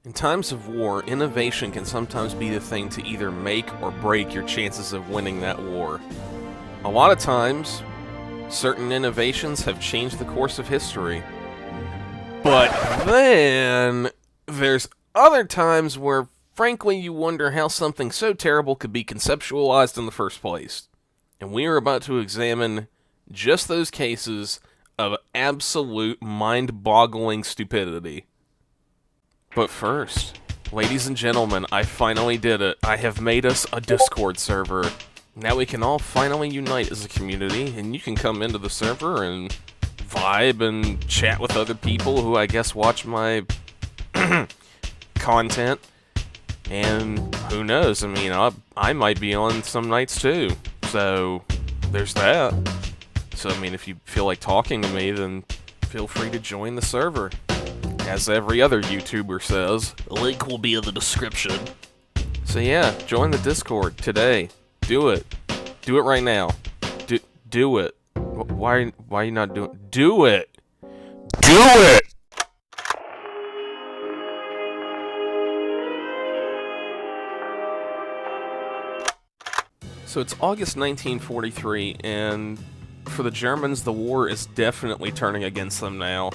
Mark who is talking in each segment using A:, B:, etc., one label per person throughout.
A: In times of war, innovation can sometimes be the thing to either make or break your chances of winning that war. A lot of times, certain innovations have changed the course of history. But then, there's other times where, frankly, you wonder how something so terrible could be conceptualized in the first place. And we are about to examine just those cases of absolute mind-boggling stupidity. But first, ladies and gentlemen, I finally did it. I have made us a Discord server. Now we can all finally unite as a community, and you can come into the server and vibe and chat with other people who I guess watch my content. And who knows, I mean, I might be on some nights too. So, there's that. So, I mean, if you feel like talking to me, then feel free to join the server. As every other YouTuber says,
B: the link will be in the description.
A: So yeah, join the Discord today. Do it. Do it right now. Do it. Why are you not doing? Do it. Do it. So it's August 1943, and for the Germans, the war is definitely turning against them now.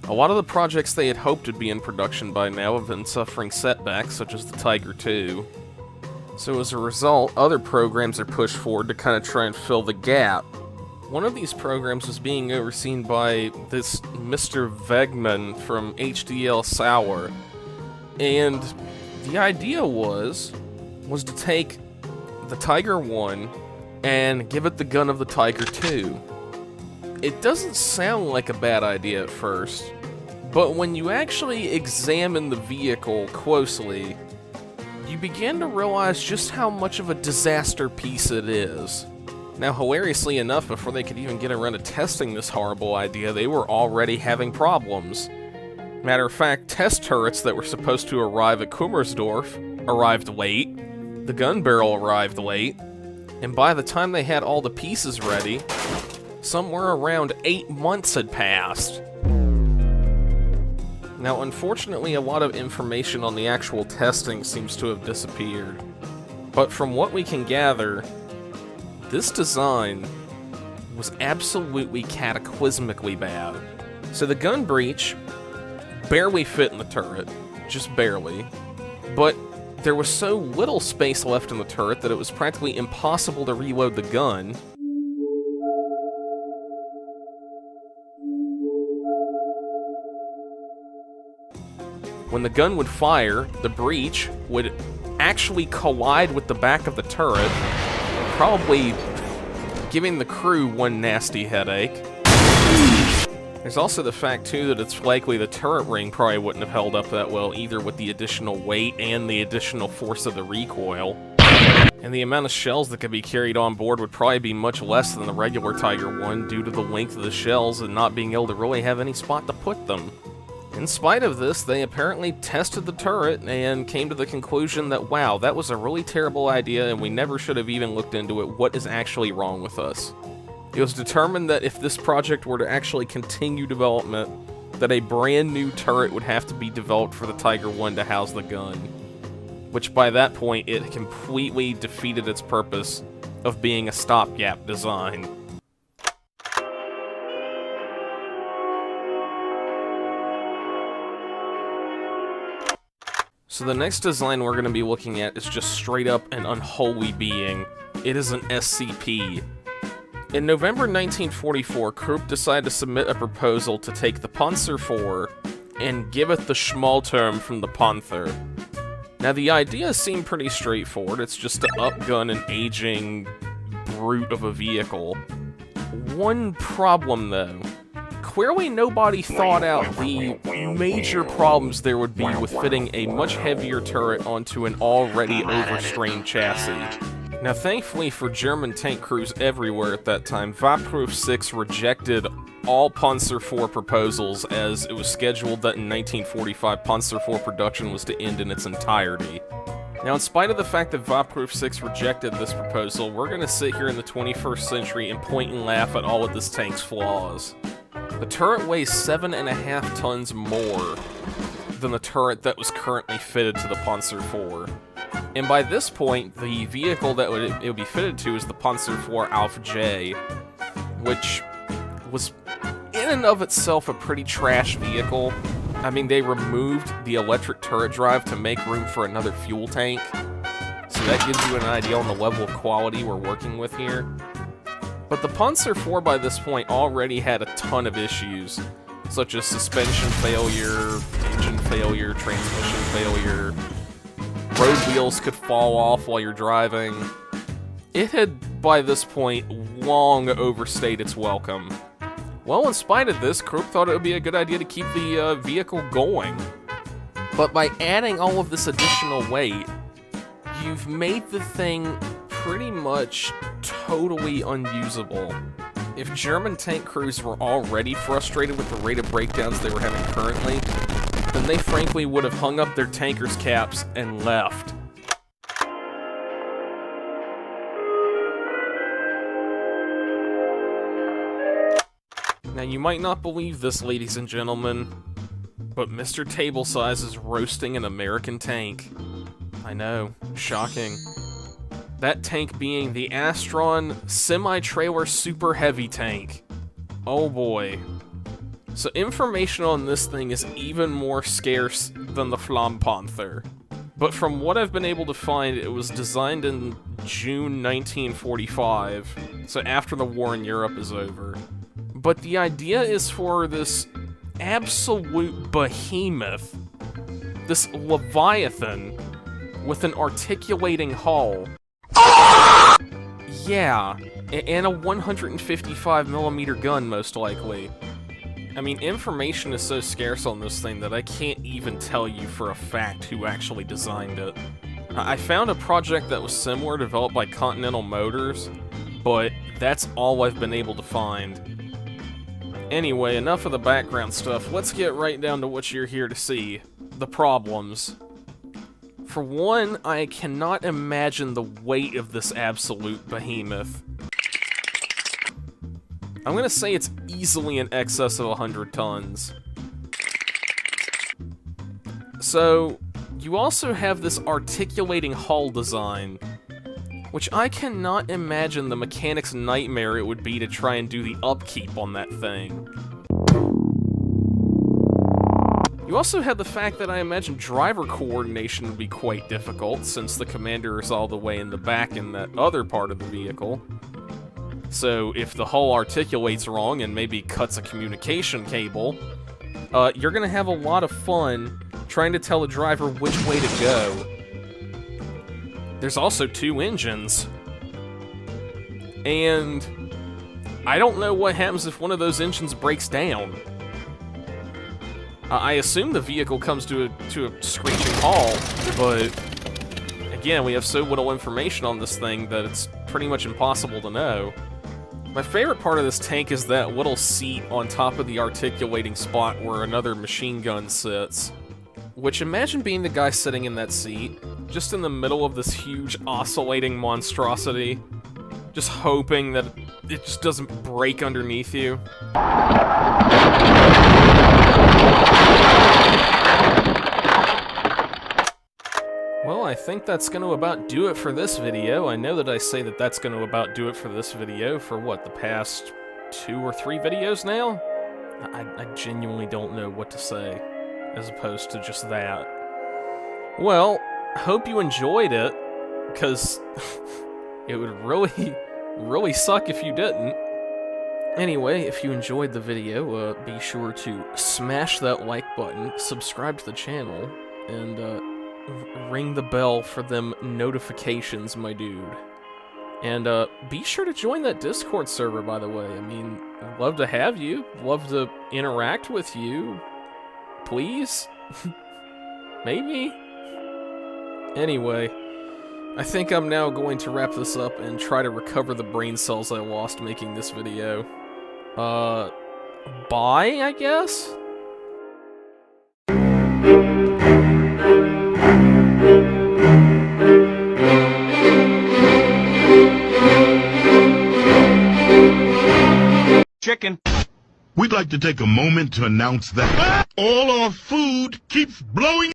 A: A lot of the projects they had hoped would be in production by now have been suffering setbacks, such as the Tiger II. So as a result, other programs are pushed forward to kind of try and fill the gap. One of these programs was being overseen by this Mr. Wegman from HDL Sauer. And the idea was to take the Tiger I and give it the gun of the Tiger II. It doesn't sound like a bad idea at first, but when you actually examine the vehicle closely, you begin to realize just how much of a disaster piece it is. Now, hilariously enough, before they could even get around to testing this horrible idea, they were already having problems. Matter of fact, test turrets that were supposed to arrive at Kummersdorf arrived late, the gun barrel arrived late, and by the time they had all the pieces ready, somewhere around 8 months had passed. Now, unfortunately, a lot of information on the actual testing seems to have disappeared. But from what we can gather, this design was absolutely cataclysmically bad. So the gun breech barely fit in the turret, just barely, but there was so little space left in the turret that it was practically impossible to reload the gun. When the gun would fire, the breech would actually collide with the back of the turret, probably giving the crew one nasty headache. There's also the fact, too, that it's likely the turret ring probably wouldn't have held up that well either with the additional weight and the additional force of the recoil. And the amount of shells that could be carried on board would probably be much less than the regular Tiger I due to the length of the shells and not being able to really have any spot to put them. In spite of this, they apparently tested the turret and came to the conclusion that, wow, that was a really terrible idea and we never should have even looked into it. What is actually wrong with us? It was determined that if this project were to actually continue development, that a brand new turret would have to be developed for the Tiger I to house the gun. Which by that point, it completely defeated its purpose of being a stopgap design. So the next design we're going to be looking at is just straight up an unholy being. It is an SCP. In November 1944, Krupp decided to submit a proposal to take the Panzer IV and give it the Schmalturm from the Panther. Now the idea seemed pretty straightforward, it's just to upgun an aging brute of a vehicle. One problem though. Clearly nobody thought out the major problems there would be with fitting a much heavier turret onto an already overstrained chassis. Now thankfully for German tank crews everywhere at that time, Waffenproof 6 rejected all Panzer IV proposals as it was scheduled that in 1945 Panzer IV production was to end in its entirety. Now in spite of the fact that Waffenproof 6 rejected this proposal, we're going to sit here in the 21st century and point and laugh at all of this tank's flaws. The turret weighs 7.5 tons more than the turret that was currently fitted to the Panzer IV. And by this point, the vehicle that it would be fitted to is the Panzer IV Alpha J, which was in and of itself a pretty trash vehicle. I mean, they removed the electric turret drive to make room for another fuel tank, so that gives you an idea on the level of quality we're working with here. But the Panzer IV by this point already had a ton of issues, such as suspension failure, engine failure, transmission failure, road wheels could fall off while you're driving. It had, by this point, long overstayed its welcome. Well, in spite of this, Krupp thought it would be a good idea to keep the vehicle going. But by adding all of this additional weight, you've made the thing pretty much totally unusable. If German tank crews were already frustrated with the rate of breakdowns they were having currently, then they frankly would have hung up their tankers' caps and left. Now, you might not believe this, ladies and gentlemen, but Mr. Table Size is roasting an American tank. I know, shocking. That tank being the Astron semi-trailer super heavy tank. Oh boy. So information on this thing is even more scarce than the Flammpanzer. But from what I've been able to find, it was designed in June 1945, so after the war in Europe is over. But the idea is for this absolute behemoth, this Leviathan, with an articulating hull. Yeah, and a 155mm gun, most likely. I mean, information is so scarce on this thing that I can't even tell you for a fact who actually designed it. I found a project that was similar, developed by Continental Motors, but that's all I've been able to find. Anyway, enough of the background stuff, let's get right down to what you're here to see. The problems. For one, I cannot imagine the weight of this absolute behemoth. I'm gonna say it's easily in excess of 100 tons. So, you also have this articulating hull design, which I cannot imagine the mechanic's nightmare it would be to try and do the upkeep on that thing. You also have the fact that I imagine driver coordination would be quite difficult, since the commander is all the way in the back in that other part of the vehicle. So if the hull articulates wrong and maybe cuts a communication cable, you're gonna have a lot of fun trying to tell the driver which way to go. There's also 2 engines. And I don't know what happens if one of those engines breaks down. I assume the vehicle comes to a screeching halt, but again, we have so little information on this thing that it's pretty much impossible to know. My favorite part of this tank is that little seat on top of the articulating spot where another machine gun sits. Which, imagine being the guy sitting in that seat, just in the middle of this huge oscillating monstrosity, just hoping that it just doesn't break underneath you. Well, I think that's going to about do it for this video. I know that I say that that's going to about do it for this video for, what, the past 2 or 3 videos now? I genuinely don't know what to say, as opposed to just that. Well, I hope you enjoyed it, because it would really suck if you didn't. Anyway, if you enjoyed the video, be sure to smash that like button, subscribe to the channel, and ring the bell for them notifications, my dude. And be sure to join that Discord server, by the way. I mean, I'd love to have you, love to interact with you. Please? Maybe? Anyway, I think I'm now going to wrap this up and try to recover the brain cells I lost making this video. Bye, I guess?
C: Chicken. We'd like to take a moment to announce that all our food keeps blowing